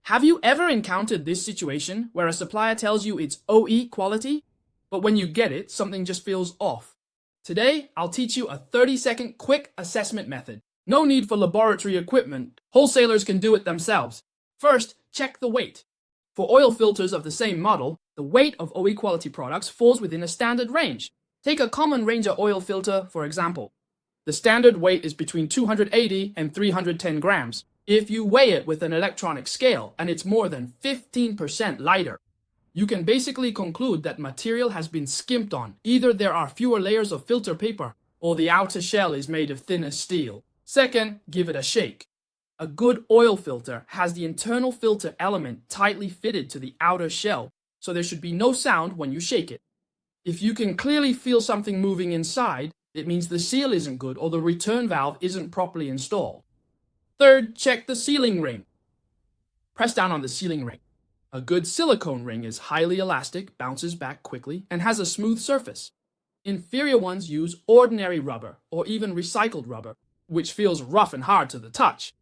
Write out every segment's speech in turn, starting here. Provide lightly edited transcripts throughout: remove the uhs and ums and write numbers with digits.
Have you ever encountered this situation where a supplier tells you it's OE quality, but when you get it, something just feels off? Today, I'll teach you a 30-second quick assessment method. No need for laboratory equipment. Wholesalers can do it themselves. First, check the weight. For oil filters of the same model, the weight of OE quality products falls within a standard range. Take a common Ranger oil filter, for example. The standard weight is between 280 and 310 grams. If you weigh it with an electronic scale and it's more than 15% lighter, you can basically conclude that material has been skimped on. Either there are fewer layers of filter paper or the outer shell is made of thinner steel. Second, give it a shake. A good oil filter has the internal filter element tightly fitted to the outer shell, so there should be no sound when you shake it. If you can clearly feel something moving inside, it means the seal isn't good or the return valve isn't properly installed. Third, check the sealing ring. Press down on the sealing ring. A good silicone ring is highly elastic, bounces back quickly, and has a smooth surface. Inferior ones use ordinary rubber or even recycled rubber, which feels rough and hard to the touch.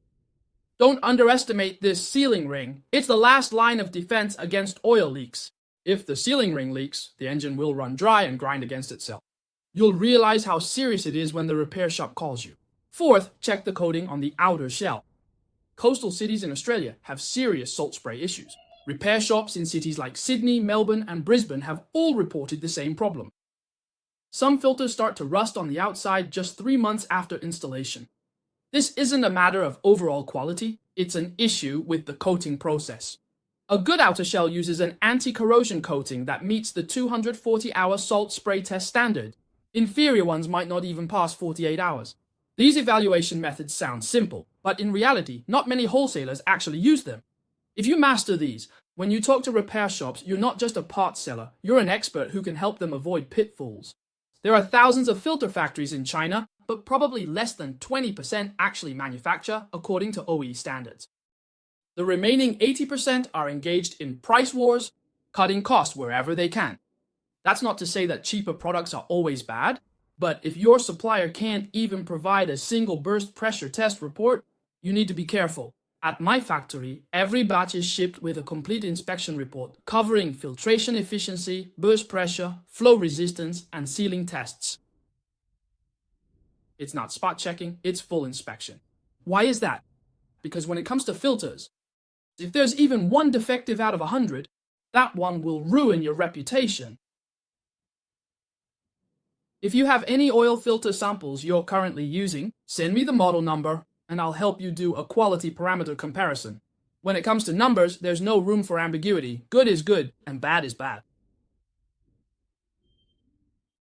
Don't underestimate this sealing ring. It's the last line of defense against oil leaks. If the sealing ring leaks, the engine will run dry and grind against itself. You'll realize how serious it is when the repair shop calls you. Fourth, check the coating on the outer shell. Coastal cities in Australia have serious salt spray issues. Repair shops in cities like Sydney, Melbourne, and Brisbane have all reported the same problem. Some filters start to rust on the outside just 3 months after installation. This isn't a matter of overall quality, it's an issue with the coating process. A good outer shell uses an anti-corrosion coating that meets the 240-hour salt spray test standard. Inferior ones might not even pass 48 hours. These evaluation methods sound simple, but in reality, not many wholesalers actually use them. If you master these, when you talk to repair shops, you're not just a parts seller, you're an expert who can help them avoid pitfalls. There are thousands of filter factories in China, but probably less than 20% actually manufacture according to OE standards. The remaining 80% are engaged in price wars, cutting costs wherever they can. That's not to say that cheaper products are always bad, but if your supplier can't even provide a single burst pressure test report, you need to be careful. At my factory, every batch is shipped with a complete inspection report covering filtration efficiency, burst pressure, flow resistance, and sealing tests. It's not spot checking, it's full inspection. Why is that? Because when it comes to filters, if there's even one defective out of 100, that one will ruin your reputation. If you have any oil filter samples you're currently using, send me the model number and I'll help you do a quality parameter comparison. When it comes to numbers, there's no room for ambiguity. Good is good and bad is bad.